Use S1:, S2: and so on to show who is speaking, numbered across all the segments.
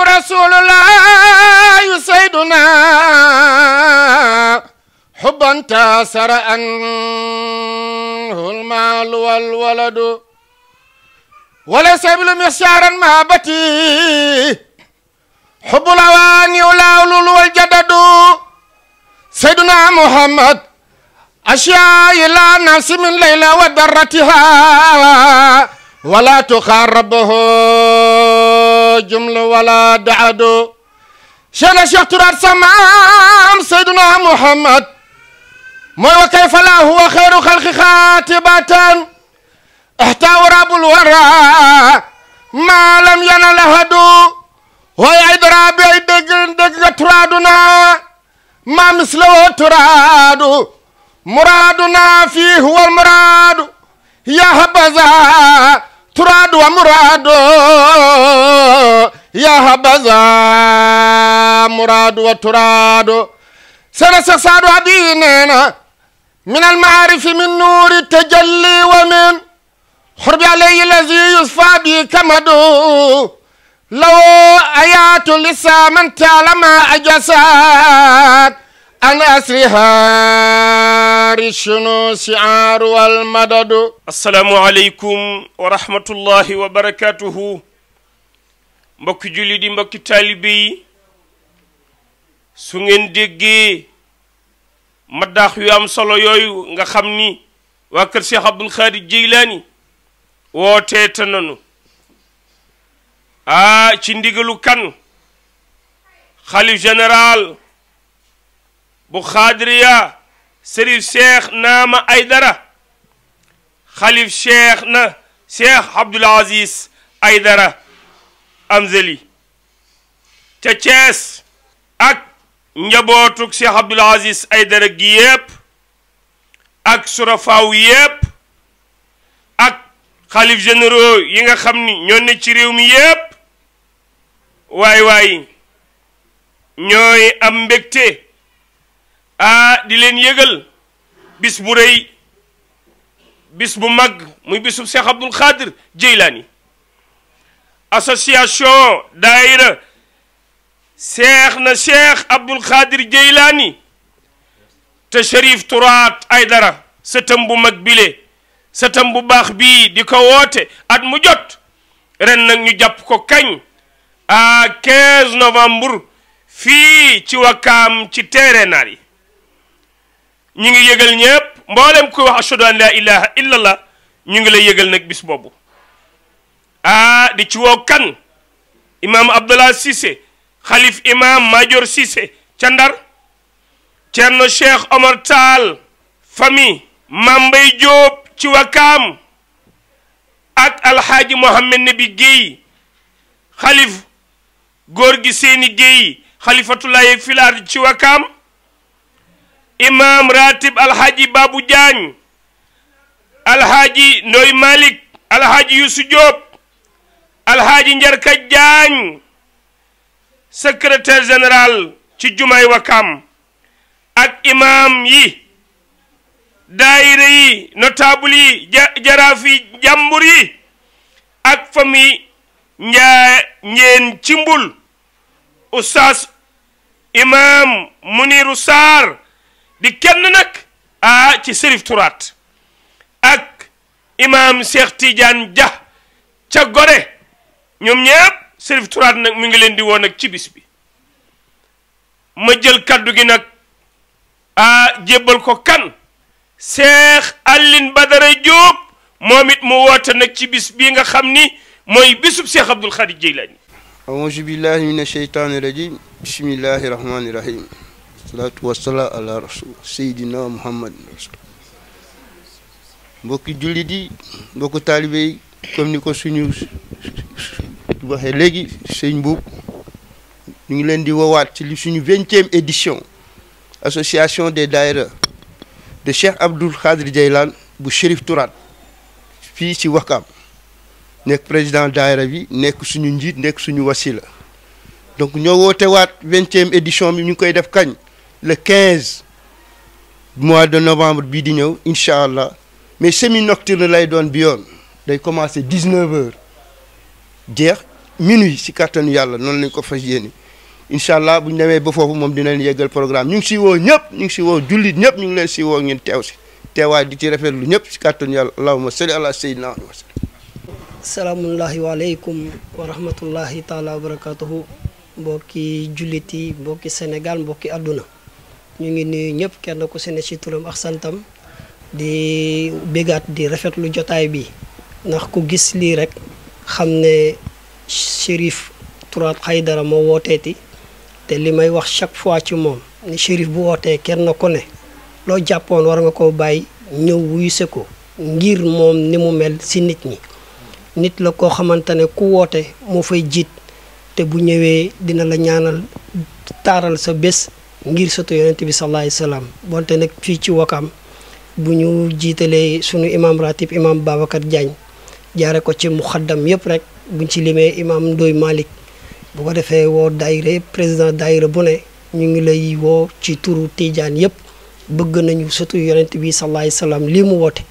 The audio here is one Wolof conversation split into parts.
S1: رسول الله سيدنا حبا تاسر عنه المال والولد وليس بالمسيار ما بتي حب الأواني والأولول والجدد سيدنا محمد أشياء إلى نفس من ليلة ودرتها ولا تخربه جمل ولا دعد شيخ ترار سمام سيدنا محمد ما وكيف لا هو خير خلق خاتبة احتوى رب الورى ما لم ينل هدو ويعد رابع دق ترادنا ما مثله تراد مرادنا فيه هو المراد يا هبذا تراد ومراد يا هبذا مراد وتراد سنسساد أبيننا من المعارف من نور التجلي ومن حرب علي الذي يصفى به كمدو لو آيات لسا من تعلم أجساد أن أسرها رشنو شعار والمدد. السلام عليكم ورحمة الله وبركاته. mbokki julli di mbokki taalibe yi su ngeen déggee madaax yu am solo yooyu nga xam ni waa kër Cheikh Abdoul Khadir Jeylaani wooteete nanu ci ndigalu kan xalif général bu Xaadiriya Sërif Cheikh Naama Aydara xalif Cheikh na Cheikh Abdoul Aziz Aydara Amzali ca Cees ak njabootuk Cheikh Abdoul Aziz Aydara gi yépp ak surafaaw yépp ak xalif généraux yi nga xam ni ñoo ne ci réew mi yépp waay ñooy am mbégte di leen yëgal bis bu rëy bis bu mag muy bisub Cheikh Abdoul Khadir Jeylaani association daayira Cheikh Abdoul Khadir Jeylaani te Cherif Tourate Aydara sëtam bu mag bile sëtam bu baax bii di ko woote at mu jot ren nag ñu jàpp ko kañ 15 novembre fii ci Wakaam ci terrain yi ñu ngi yëgal ñëpp mboolem kuy wax ashhadu an la ilaha illallah ñu ngi lay yëgal nag bis boobu di ci woo kan imam Abdallah Cissé xalif imam Major Cissé ca Ndar Cerno Cheikh Omar Tall famille Mambay Diop ci Wakaam ak alhaaji Mohamed Nabi Guèye xalif góor gi Seeni Guèye xalifatulaye filaar ci Wakaam imam ratib alhaaji Babou Diagne alhaaji Ndoy Malik alhaaji Youssou Diop alhaaji Njarka Diagne secrétaire général ci jumaay Wakaam ak imam yi daayira yi notable yi jaraaf yi jàmbur yi ak famille njeen ci mbul oustaz imam Muniru Sarr di kenn nag ci Cherif Tourate ak imam Cheikh Tidiane Dia ca Gore ñoom ñëpp Cherif Tourate nag mi ngi leen di woo nag ci bis bi ma jël kaddu gi nag jébbal ko kan Cheikh Aline Badara Diop moom it mu woote nag ci bis bii nga xam ni mooy bisub Cheikh Abdoul Khadir Jeylaani. auzu billahi mina sheytaani rajim bismillahi rahmani rahim salaatu wasalaam ala rasul seydina muhammad rasul. mbokki jullit yi mbokku taalibe yi comme ni ko suñu waxee léegi sëñ Mbuub ñu ngi leen di woowaat ci li suñu 20e édition association des daïra de Cheikh Abdoul Khadir Jeylaani bu Cherif Tourate fii ci Wakaam nekk président daïra bi nekk suñu njiit nekk suñu wasila. donc ñoo woote waat 20e édition bi ñu ngi koy def kañ le 15 mois de novembre bii di ñëw incha allah mais semi nocturne lay doon bi yoon day commencer 19h jeex
S2: minuit si kàttanu yàlla noonu lañ ko fas yéene incha allah bu ñu demee ba foofu moom dina leen yeggal programme ñu ngi si woo ñëpp ñu ngi si woo jullit ñëpp ñu ngi leen si woo ngeen teew si teewaay di ci rafetlu ñëpp si kàttanu yàlla allahumma salli ala sayyidina wa sallam.
S3: salaamullahi waaleykum wa rahmatullahi taala wa barakatuhu mbokki jullit yi mbokki Sénégal mbokki àdduna ñu ngi nuyu ñëpp kenn ku si ne ci turam ak santam di bégaat di rafetlu jotaay bi ndax ku gis lii rek xam ne Chérif Tourate Haidara moo wooteeti te li may wax chaque fois ci moom ni Chérif bu wootee kenn ku ne loo jàppoon war nga koo bàyyi ñëw wuyuse ko ngir moom ni mu mel si nit ñi nit la koo xamante ne ku woote moo fay jiit te bu ñëwee dina la ñaanal taaral sa bés ngir soto yonent bi sallallahu alayhi wasallam bonte nag fii ci Wakam bu ñu jiitalee sunu imam ratib imam Babacar Diagne jaare ko ci muxaddam yëpp rek buñ ci limee imam Ndoy Malick bu ko defee woo daayira président daayira bu ne ñu ngi lay woo ci turu Tidiane yëpp bëgg nañu soto yonent bi sallallahu alayhi wasallam lii mu woote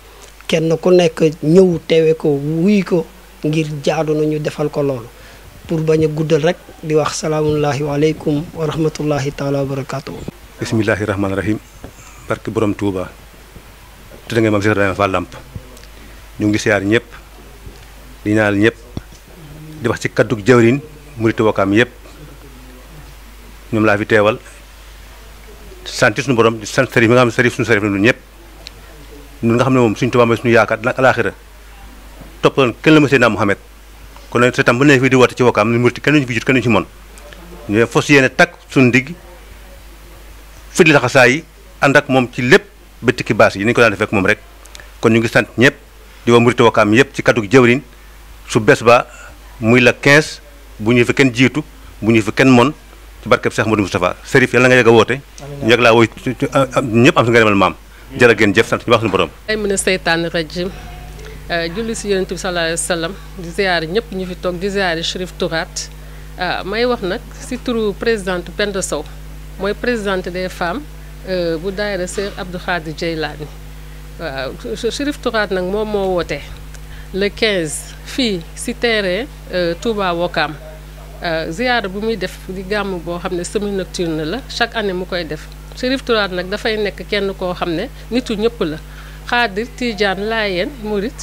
S3: kenn ku nekk ñëw teewe ko wuy ko ngir jaadu nañu defal ko loolu pour bañ a guddal rek di wax salaamullahi waaleykum wa rahmatullahi taala wa barakatuh.
S4: bismillahi rahmaani rahim barke borom Touba te da ngay mag Cheikh Ibrahima Fall Lamp ñu ngi siyaar ñëpp di ñaanal ñëpp di wax ci kaddu jawriñ Murit Wakaam yëpp ñoom laa fi teewal sant suñu borom di sant sëriñ mi nga xam ne sëriñ suñu sëriñ la ñun ñëpp ñun nga xam ne moom suñu Tuubaa mooy suñu yaakaar nag alaaxira toppoon kenn la ma Seydina Muhammad kon nag seetam bu ne fii di woote ci Wakaam ni Murit kenn ñu fi jut kenn ñu ci mon ñu fos yéene takk suñu ndigg fit li taxasaa yi ànd ak moom ci lépp ba tikki baas yi ni ñu ko daan defee ak moom rek kon ñu ngi sant ñëpp di woo Murit Wakaam yëpp ci kaddu jawriñ su bés ba muy la 15 bu ñu fi kenn jiitu bu ñu fi kenn mon ci barkeb Cheikh Modou Moustapha Serif yàlla nga yegg a woote ñu yegg laa wooy ñëpp am si nga demal maam jërë ngeen jëf sant ñu wax suñu borom
S5: ay mën a seytaani rajim julli si yonent bi sallallahu alayhi wa sallam di ziyaare ñëpp ñu fi toog di ziyaare Chérif Tourate may wax nag si turu présidente Penda Sow mooy présidente des femmes bu daayira Cheikh Abdou Khadir Jeylani waaw Chérif Tourate nag moom moo woote le 15 fii si terrain Touba Wakaam ziyaara bu muy def di gàmm boo xam ne semi nocturne la chaque année mu koy def Chérif Tourate nag dafay nekk kenn koo xam ne nitu ñëpp la Xaadir Tijaan Laayeen Murit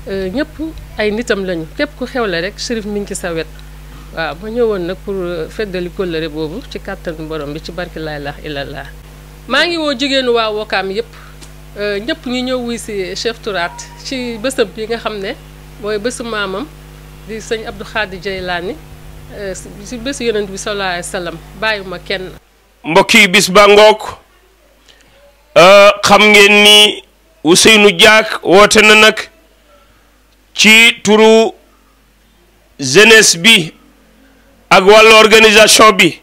S5: ñëpp ay nitam lañu képp ku xewle rek Chérif mi ngi ci sa wet waaw ma ñëwoon nag pour feddali kóllëre boobu ci kàttanu borom bi ci barki laa ilaaha illallaah maa ngi woo jigéenu waa Wakaam yëpp ñëpp ñu ñëw wuy si Chérif Tourate ci bésam bi nga xam ne mooy bésu maamam di sëñ Abdou Khadir Jeylani si bésu yonent bi sallallahu alayhi wa sallam bàyyuma kenn.
S1: mbokk yi bis ba ngoog xam ngeen ni Ousseynou Diack woote na nag ci turu jeunesse bi ak wàllu organisation bi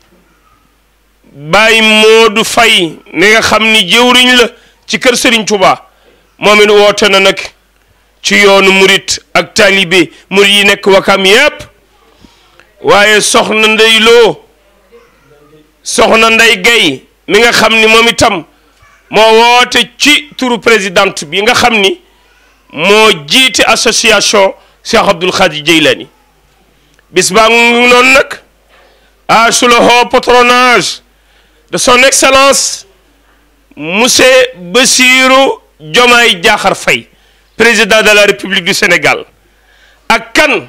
S1: Baye Modou Faye mi nga xam ni jëwriñ la ci kër Serigne Touba moom it woote na nag ci yoonu murit ak talibé murit yi nekk Wakaam yépp waaye soxna Ndey Lo soxna Ndey Gay mi nga xam ni moom itam moo woote ci turu présidente bi nga xam ni moo jiite association Cheikh Abdoul Khadir Jeylani bis baa ngi noonu nag sous le haut patronage de son excellence monsieur Bassirou Diomaye Diakhar Faye président de la République du Sénégal ak kan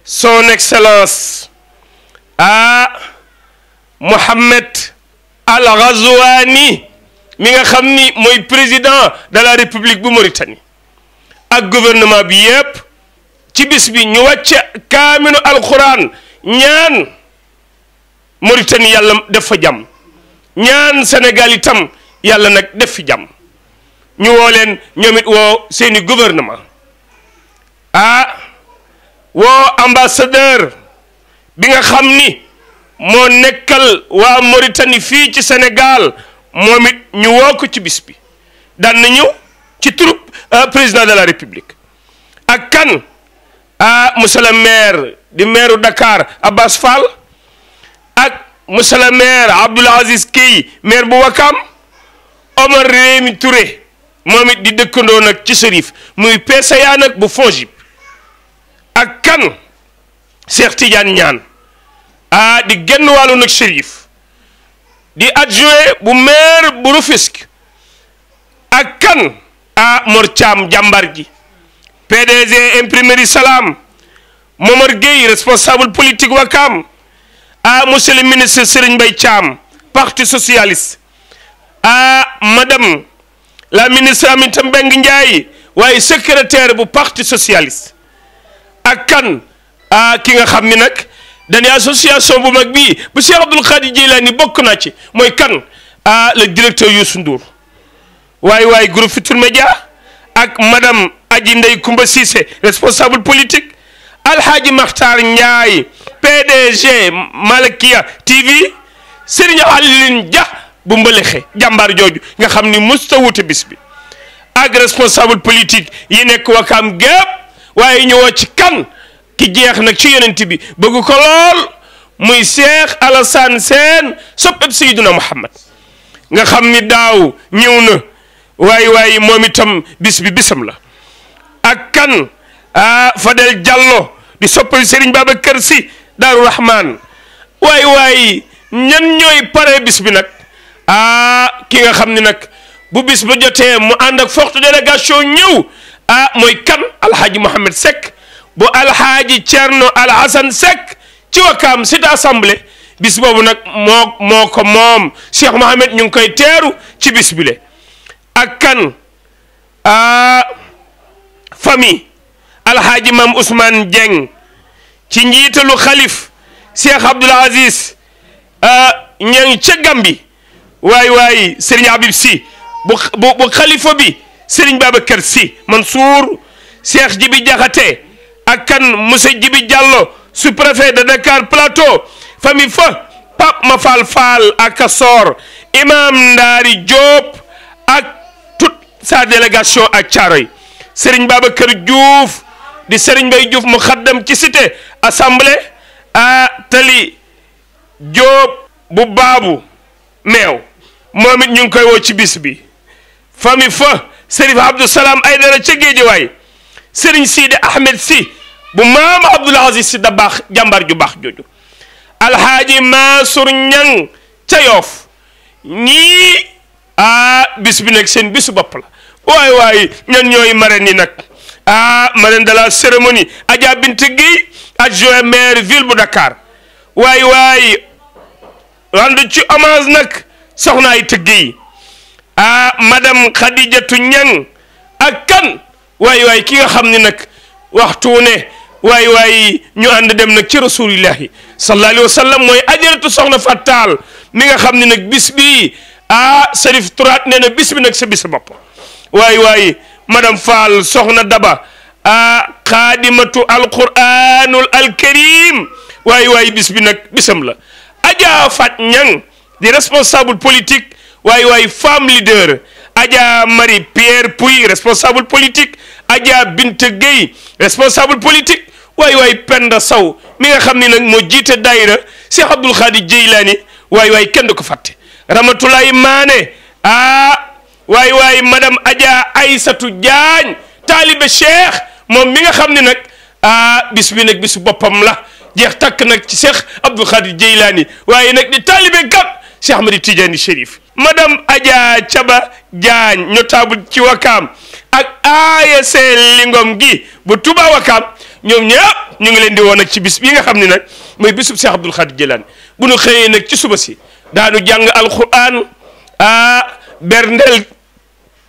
S1: son excellence Mohamed Al Ghazouani mi nga xam ni mooy président de la République bu Mauritanie ak gouvernement bi yépp ci bis bi ñu wàcce kaaminu alquran ñaan Mauritanie yàlla def fa jàmm ñaan Sénégal itam yàlla nag def fi jàmm ñu woo leen ñoom it woo seeni gouvernement woo ambassadeur bi nga xam ni moo nekkal waa Mauritanie fii ci Sénégal moom it ñu woo ko ci bis bi daan na ñëw ci turu président de la République ak kan monsieur le maire di maire Dakar Abbas Fall ak monsieur le maire Abdoul Aziz Key maire bu Wakaam Omar Rémi Touré moom it di dëkkandoo nag ci Chérif muy PCA nag bu FONGIP ak kan Cheikh Tidiane Niane di genn wàllu nag Chérif di adjoint bu maire bu Rufisque ak kan Mor Thiam jàmbar ji PDG imprimerie Salam Momar Gueye responsable politique Wakam monsieur le ministre Serigne Mbaye Thiam parti socialiste madame la ministre Aminata Mbengue Ndiaye waaye secrétaire bu parti socialiste ak kan ki nga xam ni nag dañuy association bu mag bii bu Cheikh Abdoul Khadir Jilani bokk na ci mooy kan le directeur Youssou Ndour waaye groupe Futurs Médias ak madame Adji Ndeye Koumba Cissé responsable politique Alhaji Makhtar Ndiaye PDG Malakia TV Serigne Aline Dia bu mbalexe jàmbaar jooju nga xam ni musta wute bis bi ak responsable politique yi nekk Wakam gépp waaye ñu woo ci kan ki jeex nag ci yonent bi bëgg ko lool muy Cheikh Alassane Sène soppeb Seydina Muhammad nga xam ni daaw ñëw na waaye moom itam bis bi bisam la ak kan Fadel Diallo di soppal Serigne Babacar Sy Daaru Rahman waaye ñan ñooy pare bis bi nag ki nga xam ni nag bu bis ba jotee mu ànd ak forte délégation ñëw mooy kan Alhaji Mohamed Seck bu Alhaji Thierno Alhassane Seck ci Wakam cité assemblée bis boobu nag moo ko moom Cheikh Mohamed ñu ngi koy teeru ci bis bi le ak kan famille Alhaji Mam Ousmane Dieng ci njiitalu xalif Cheikh Abdoul Aziz ñang ca Gambi waaye Serigne Habib Sy bu xalifa bi Serigne Babacar Sy Mansour Cheikh Djibi Diakhaté ak kan monsieur Djibi Diallo sous-préfet de Dakar Plateau famille fa Pape Mafal Fall ak Kasor imam Ndari Diop ak toute sa délégation ak Thiaroye Serigne Babacar Diouf di Serigne Mbaye Diouf mu xaddam ci cité assemblée Tali Diop bu baabu meew moom it ñu ngi koy woo ci bis bi famille fa Serif Abdou Salam Aydara ca Géejawaay Serigne Sidi Ahmed Sy bu maam Abdoul Aziz Sy Dabakh jàmbar ju baax jooju Alhaaji Mansour Ñang ca Yoof ñii bis bi nag seen bisu bopp la waaye ñan ñooy marraine yi nag marraine de la cérémonie Adja Binte Gueye adjoint maire ville bu Dakar waaye rendu ci hommage nag soxnaay tëgg yi madame Khadijatou Ñang ak kan waaye ki nga xam ni nag waxtu ne waaye ñu ànd dem nag ci rasulillahi sallallahu alayhi wa sallam mooy ajaratu soxna Fatal mi nga xam ni nag bis bi Serif Tourate nee na bis bi nag sa bis bopp waaye madame Fall soxna Daba xaadimatu alquranul alkarim waaye bis bi nag bisam la Adja Fat Ñang di responsable politique waaye femme leader Adja Marie Pierre Pouy responsable politique Adja Binte Gueye responsable politique waaye Penda Sow mi nga xam ni nag moo jiite daayira Cheikh Abdoul Khadir Jilani waaye kenn du ko fàtte Ramatoulaye Mané waaye madame Adja Aïssatou Diagne taalibe Cheikh moom mi nga xam ni nag bis bi nag bisu boppam la jeex takk nag ci Cheikh Abdoul Khadir Jilani waaye nag di taalibe kat Cheikh Ahmed Tidiane Chérif madame Adja Thiaba Diagne notable ci Wakam ak ASC Lingom gi bu Touba Wakam ñoom ñëpp ñu ngi leen di woon nag ci bis bi nga xam ne nag mooy bisub Cheikh Abdoul Khadir Jilani bu nu xëyee nag ci suba si daanu jàng alquran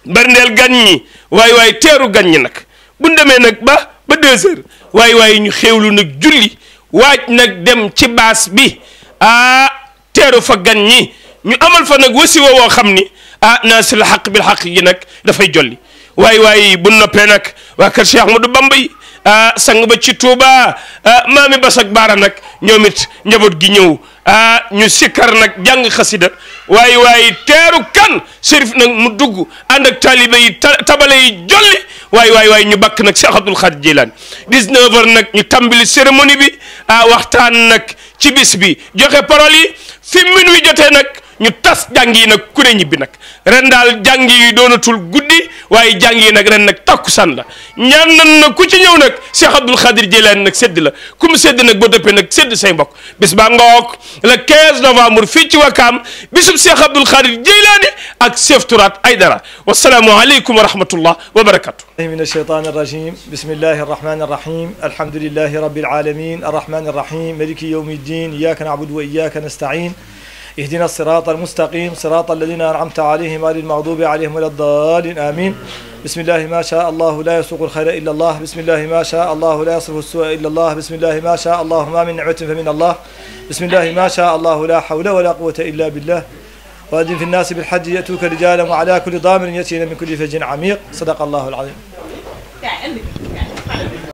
S1: berndeel gan ñi waaye teeru gan ñi nag bu ñu demee nag ba 2 heures waaye ñu xéewlu nag julli waaj nag dem ci baas bi teeru fa gan ñi ñu amal fa nag wasiwa woo xam ni naasil xaq bil xaq yi nag dafay jolli waaye bu noppee nag waa kër Cheikh Ahmadou Bamba yi sang ba ci Touba maami Basak Baara nag ñoom it njaboot gi ñëw ñu sikkar nag jàng xasida waaye teeru kan Chérif nag mu dugg ànd ak taalibe yi tabale yi jolli waaye ñu bakk nag Cheikh Abdoul Khadir Jilani 19h nag ñu tàmbali cérémonie bi waxtaan nag ci bis bi joxe parole yi fi minuit jotee nag ñu tas jàng yi nag ku ne ñibbi nag ren daal jàng yi doonatul guddi waaye jàng yi nag ren nag takkusaan la ñaan nan na ku ci ñëw nag Cheikh Abdoul Khadir Jeylaani nag sédd la ku mu sédd nag boo dëppee nag sédd say mbokk bis baa ngoog le 15 novembre fii ci Wakaam bisub Cheikh Abdoul Khadir Jeylaani ak Cheikh Tourate Aidara wasalaamu aleykum wa rahmatullah wa barakatuh
S6: من الشيطان الرجيم بسم الله الرحمن الرحيم الحمد لله رب العالمين الرحمن الرحيم مالك يوم الدين إياك نعبد وإياك نستعين اهدنا الصراط المستقيم صراط الذين أنعمت عليهم غير المغضوب عليهم ولا الضالين آمين بسم الله ما شاء الله لا يسوق الخير إلا الله بسم الله ما شاء الله لا يصرف السوء إلا الله بسم الله ما شاء الله ما من نعمة فمن الله بسم الله ما شاء الله لا حول ولا قوة إلا بالله وأذن في الناس بالحج يأتوك رجالا وعلى كل ضامر يأتين من كل فج عميق صدق الله العظيم